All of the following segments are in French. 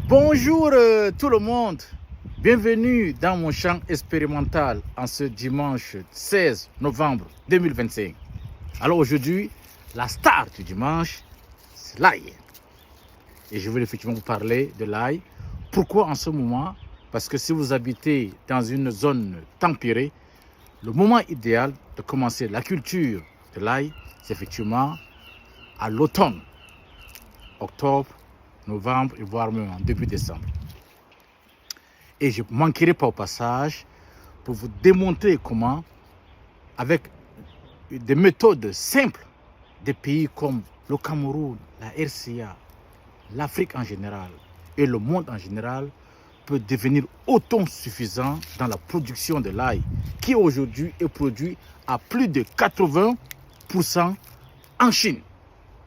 Bonjour tout le monde, bienvenue dans mon champ expérimental en ce dimanche 16 novembre 2025. Alors aujourd'hui, la star du dimanche, c'est l'ail. Et je vais effectivement vous parler de l'ail. Pourquoi en ce moment? Parce que si vous habitez dans une zone tempérée, le moment idéal de commencer la culture de l'ail, c'est effectivement à l'automne, octobre, novembre et voire même en début décembre. Et je ne manquerai pas au passage pour vous démontrer comment, avec des méthodes simples, des pays comme le Cameroun, la RCA, l'Afrique en général et le monde en général peut devenir autosuffisant dans la production de l'ail, qui aujourd'hui est produit à plus de 80% en Chine.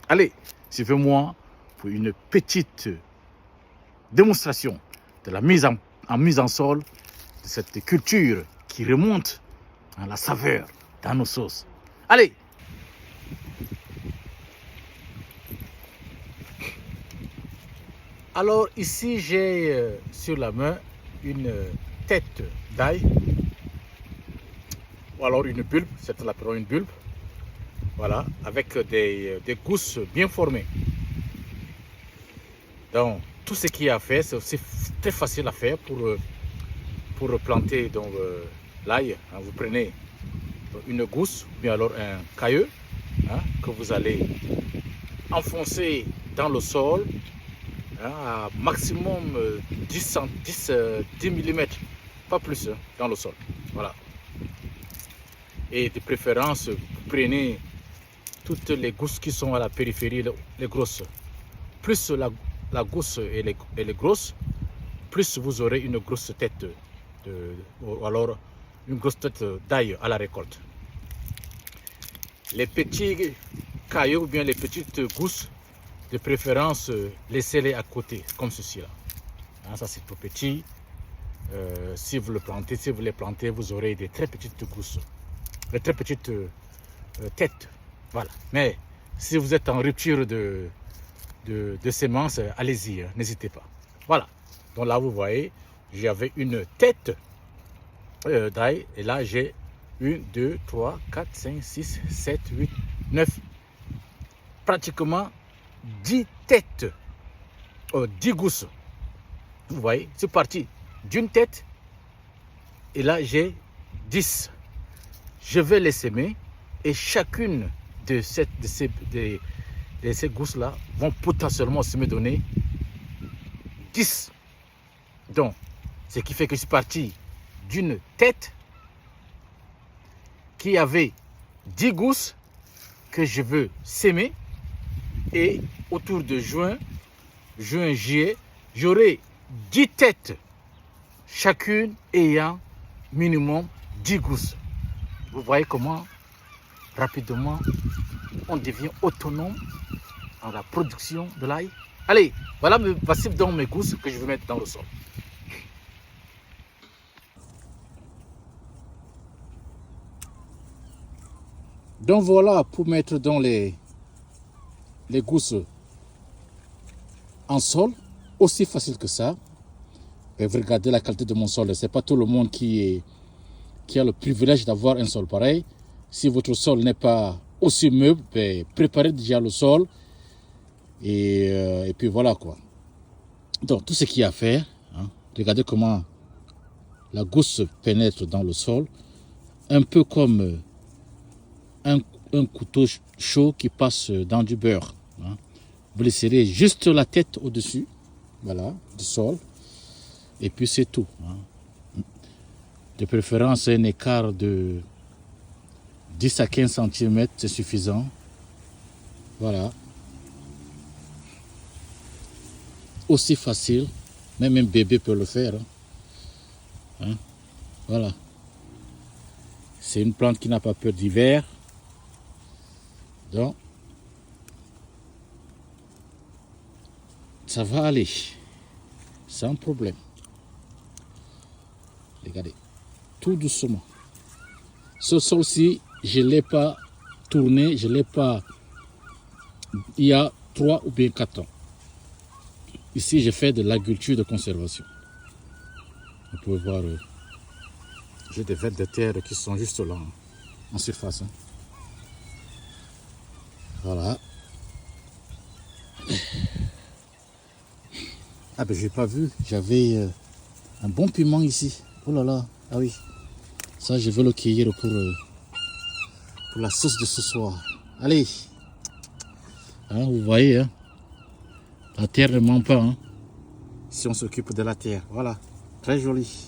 Allez, suivez-moi pour une petite démonstration de la mise en sol de cette culture qui remonte à la saveur dans nos sauces. Allez! Alors ici j'ai sur la main une tête d'ail, ou alors une bulbe, c'est l'appelons une bulbe, voilà, avec des gousses bien formées. Donc tout ce qu'il y a à faire, c'est aussi très facile à faire pour planter l'ail. Vous prenez une gousse, ou bien alors un caillou que vous allez enfoncer dans le sol à maximum 10 mm, pas plus dans le sol. Voilà. Et de préférence, vous prenez toutes les gousses qui sont à la périphérie, les grosses. Plus la gousse elle est grosse, plus vous aurez une grosse tête, ou alors une grosse tête d'ail à la récolte. Les petits cailloux ou bien les petites gousses, de préférence, laissez-les à côté, comme ceci là. Ça c'est tout petit. Si vous les plantez, vous aurez des très petites gousses, des très petites têtes. Voilà. Mais si vous êtes en rupture de semences, allez-y, n'hésitez pas. Voilà. Donc là, vous voyez, j'avais une tête d'ail, et là j'ai 1, 2, 3, 4, 5, 6, 7, 8, 9, pratiquement 10 têtes, 10 gousses. Vous voyez, c'est parti d'une tête, et là j'ai 10. Je vais les semer, et chacune de ces gousses-là vont potentiellement se me donner 10. Donc, ce qui fait que je suis parti d'une tête qui avait 10 gousses que je veux semer, et autour de juin, juillet, j'aurai 10 têtes, chacune ayant minimum 10 gousses. Vous voyez comment rapidement on devient autonome dans la production de l'ail. Allez, voici donc mes gousses que je vais mettre dans le sol. Donc voilà pour mettre dans les gousses en sol, aussi facile que ça. Et vous regardez la qualité de mon sol, c'est pas tout le monde qui a le privilège d'avoir un sol pareil. Si votre sol n'est pas aussi meuble, préparez déjà le sol, et puis voilà quoi. Donc tout ce qu'il y a à faire, regardez comment la gousse pénètre dans le sol, un peu comme un couteau chaud qui passe dans du beurre. Vous laisserez juste la tête au-dessus, voilà, du sol, et puis c'est tout. De préférence, un écart de 10 à 15 cm, c'est suffisant. Voilà. Aussi facile, même un bébé peut le faire. Voilà. C'est une plante qui n'a pas peur d'hiver. Donc, ça va aller, sans problème. Regardez, tout doucement. Ce sol-ci, je ne l'ai pas tourné, il y a 3 ou bien 4 ans. Ici, j'ai fait de l'agriculture de conservation. Vous pouvez voir, j'ai des vers de terre qui sont juste là, en surface. Voilà. Ah ben, j'ai pas vu. J'avais un bon piment ici. Oh là là. Ah oui. Ça, je vais le cueillir pour la sauce de ce soir. Allez. Hein, vous voyez, hein? La terre ne ment pas. Hein? Si on s'occupe de la terre. Voilà. Très joli.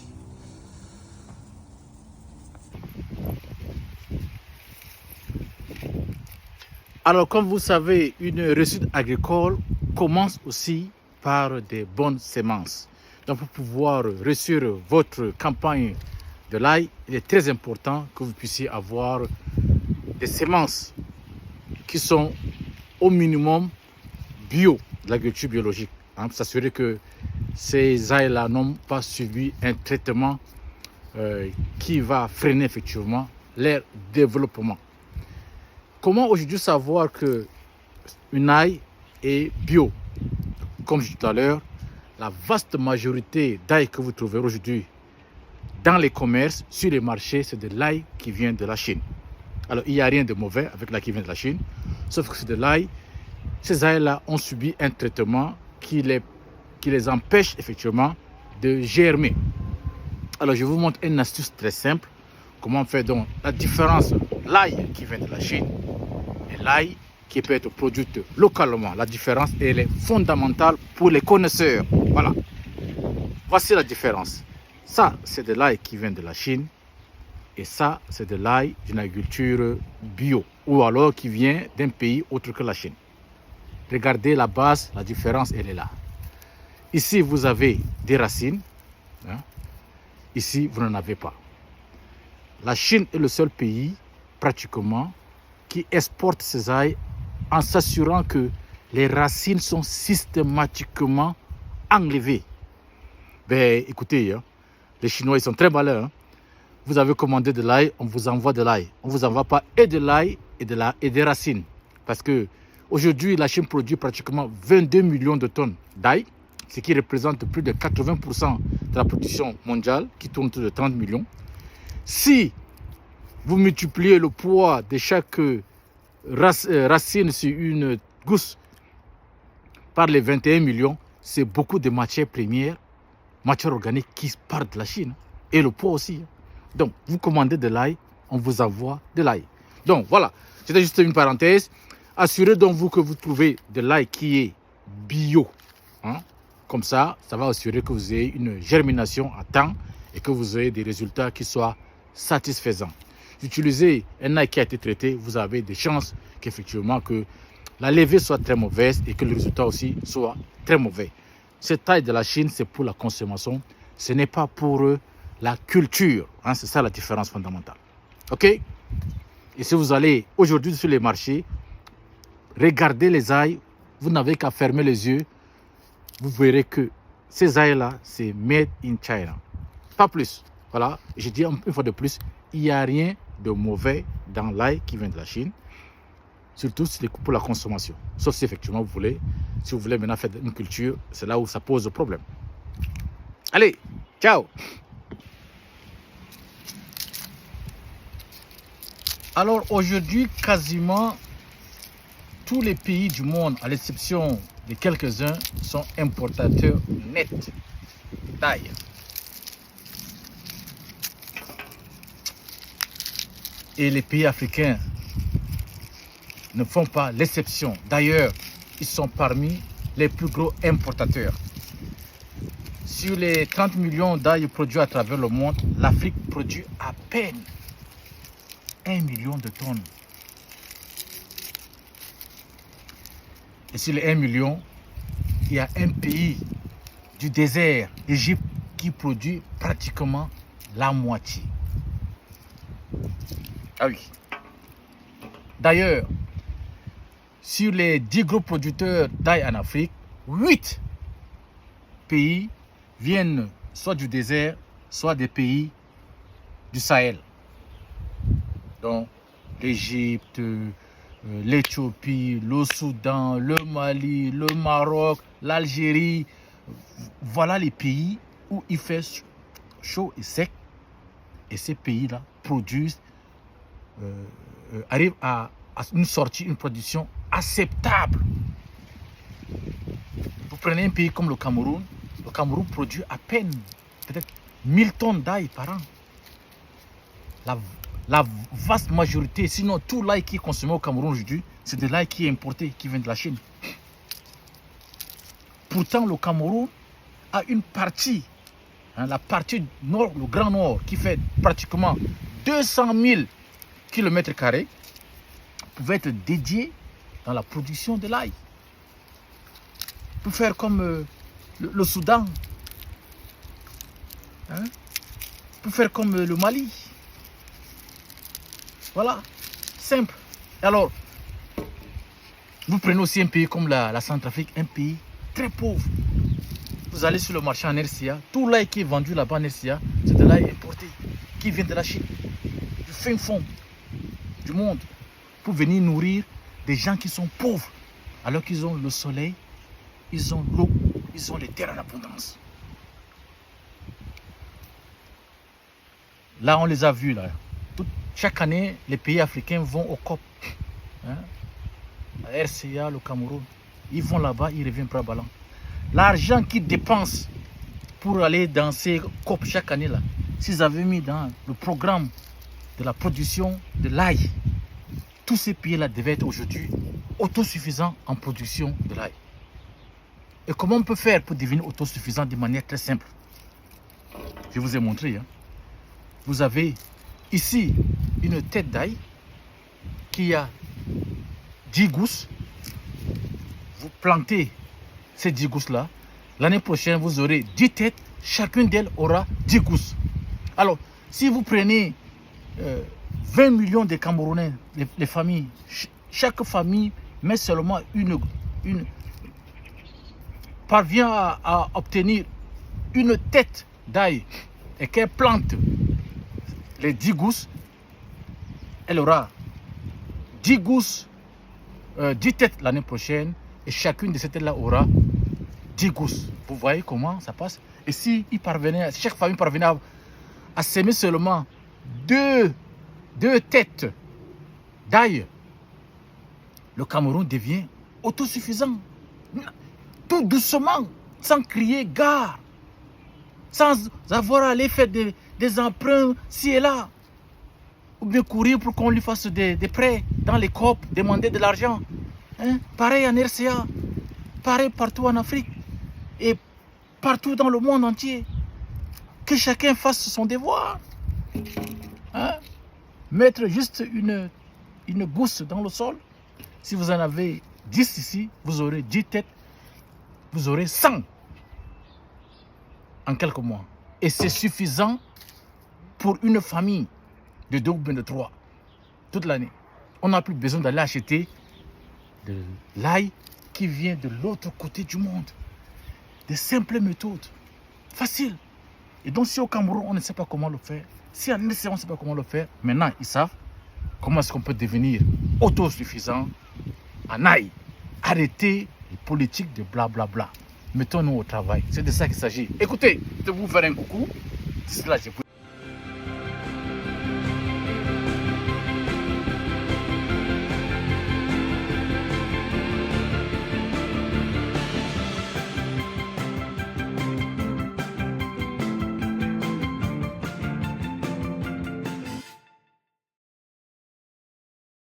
Alors, comme vous savez, une réussite agricole commence aussi par des bonnes semences. Donc, pour pouvoir réussir votre campagne de l'ail, il est très important que vous puissiez avoir des semences qui sont au minimum bio, de l'agriculture biologique. Hein, pour s'assurer que ces ails-là n'ont pas subi un traitement qui va freiner effectivement leur développement. Comment aujourd'hui savoir que une ail est bio? Comme je disais tout à l'heure, la vaste majorité d'ail que vous trouverez aujourd'hui dans les commerces, sur les marchés, c'est de l'ail qui vient de la Chine. Alors, il n'y a rien de mauvais avec l'ail qui vient de la Chine, sauf que c'est de l'ail. Ces ails-là ont subi un traitement qui les empêche effectivement de germer. Alors, je vous montre une astuce très simple. Comment on fait donc la différence, l'ail qui vient de la Chine et l'ail qui peut être produit localement. La différence, elle est fondamentale pour les connaisseurs. Voilà. Voici la différence. Ça, c'est de l'ail qui vient de la Chine. Et ça, c'est de l'ail d'une agriculture bio. Ou alors qui vient d'un pays autre que la Chine. Regardez la base, la différence, elle est là. Ici, vous avez des racines. Hein. Ici, vous n'en avez pas. La Chine est le seul pays, pratiquement, qui exporte ses ails en s'assurant que les racines sont systématiquement enlevées. Ben, écoutez, hein, les Chinois, ils sont très malins. Hein. Vous avez commandé de l'ail, on vous envoie de l'ail. On ne vous envoie pas et de l'ail et des racines. Parce que aujourd'hui, la Chine produit pratiquement 22 millions de tonnes d'ail, ce qui représente plus de 80% de la production mondiale, qui tourne autour de 30 millions. Si vous multipliez le poids de chaque racine sur une gousse par les 21 millions, c'est beaucoup de matières premières, matières organiques qui partent de la Chine. Et le poids aussi. Donc, vous commandez de l'ail, on vous envoie de l'ail. Donc, voilà. C'était juste une parenthèse. Assurez donc vous que vous trouvez de l'ail qui est bio. Hein? Comme ça, ça va assurer que vous ayez une germination à temps et que vous ayez des résultats qui soient satisfaisants. Utilisez un ail qui a été traité, vous avez des chances qu'effectivement que la levée soit très mauvaise et que le résultat aussi soit très mauvais. Cette ail de la Chine, c'est pour la consommation, ce n'est pas pour la culture. Hein? C'est ça la différence fondamentale. OK? Et si vous allez aujourd'hui sur les marchés, regardez les ails, vous n'avez qu'à fermer les yeux, vous verrez que ces ails-là, c'est made in China. Pas plus. Voilà. Je dis une fois de plus, il n'y a rien de mauvais dans l'ail qui vient de la Chine. Surtout si c'est pour la consommation. Sauf si effectivement vous voulez, si vous voulez maintenant faire une culture, c'est là où ça pose problème. Allez, ciao! Alors aujourd'hui, quasiment tous les pays du monde, à l'exception de quelques-uns, sont importateurs nets d'ail. Et les pays africains ne font pas l'exception. D'ailleurs, ils sont parmi les plus gros importateurs. Sur les 30 millions d'ail produits à travers le monde, l'Afrique produit à peine 1 million de tonnes. Et sur les 1 million, il y a un pays du désert, l'Égypte, qui produit pratiquement la moitié. Ah oui. D'ailleurs, sur les 10 gros producteurs d'ail en Afrique, 8 pays viennent soit du désert, soit des pays du Sahel. Donc, l'Égypte, l'Éthiopie, le Soudan, le Mali, le Maroc, l'Algérie. Voilà les pays où il fait chaud et sec. Et ces pays-là produisent, arrivent à une sortie, une production acceptable. Vous prenez un pays comme le Cameroun produit à peine peut-être 1000 tonnes d'ail par an. La vaste majorité, sinon tout l'ail qui est consommé au Cameroun aujourd'hui, c'est de l'ail qui est importé, qui vient de la Chine. Pourtant, le Cameroun a une partie, la partie nord, le Grand Nord, qui fait pratiquement 200 000 km², pouvait être dédié dans la production de l'ail. Pour faire comme le Soudan, pour faire comme le Mali. Voilà, simple. Alors, vous prenez aussi un pays comme la Centrafrique, un pays très pauvre. Vous allez sur le marché en RCA, tout l'ail qui est vendu là-bas en RCA, c'est de l'ail importé, qui vient de la Chine, du fin fond du monde, pour venir nourrir des gens qui sont pauvres, alors qu'ils ont le soleil, ils ont l'eau, ils ont les terres en abondance. Là, on les a vus, là. Chaque année, les pays africains vont au COP. La RCA, le Cameroun. Ils vont là-bas, ils reviennent bras ballants. L'argent qu'ils dépensent pour aller dans ces COP chaque année, là, s'ils avaient mis dans le programme de la production de l'ail, tous ces pays-là devaient être aujourd'hui autosuffisants en production de l'ail. Et comment on peut faire pour devenir autosuffisant de manière très simple? Je vous ai montré. Vous avez ici une tête d'ail qui a 10 gousses. Vous plantez ces 10 gousses-là. L'année prochaine, vous aurez 10 têtes. Chacune d'elles aura 10 gousses. Alors, si vous prenez 20 millions de Camerounais, les familles, chaque famille met seulement parvient à obtenir une tête d'ail et qu'elle plante les 10 gousses, elle aura 10 gousses, 10 têtes l'année prochaine, et chacune de ces têtes-là aura 10 gousses. Vous voyez comment ça passe? Et si chaque famille parvenait à s'aimer seulement deux têtes d'ail, le Cameroun devient autosuffisant. Tout doucement, sans crier gare, sans avoir à aller faire des emprunts ci et là, ou bien courir pour qu'on lui fasse des prêts dans les COP, demander de l'argent. Pareil en RCA, pareil partout en Afrique et partout dans le monde entier. Que chacun fasse son devoir. Mettre juste une gousse dans le sol. Si vous en avez 10 ici, vous aurez 10 têtes, vous aurez 100 en quelques mois. Et c'est suffisant pour une famille de 2 ou bien de 3 toute l'année. On n'a plus besoin d'aller acheter de l'ail qui vient de l'autre côté du monde. Des simples méthodes, faciles. Et donc si au Cameroun, on ne sait pas comment le faire, si en RCA, on ne sait pas comment le faire, maintenant ils savent comment est-ce qu'on peut devenir autosuffisant en ail. Arrêtez les politiques de blablabla. Mettons-nous au travail. C'est de ça qu'il s'agit. Écoutez, je vais vous faire un coucou. D'ici là, je vous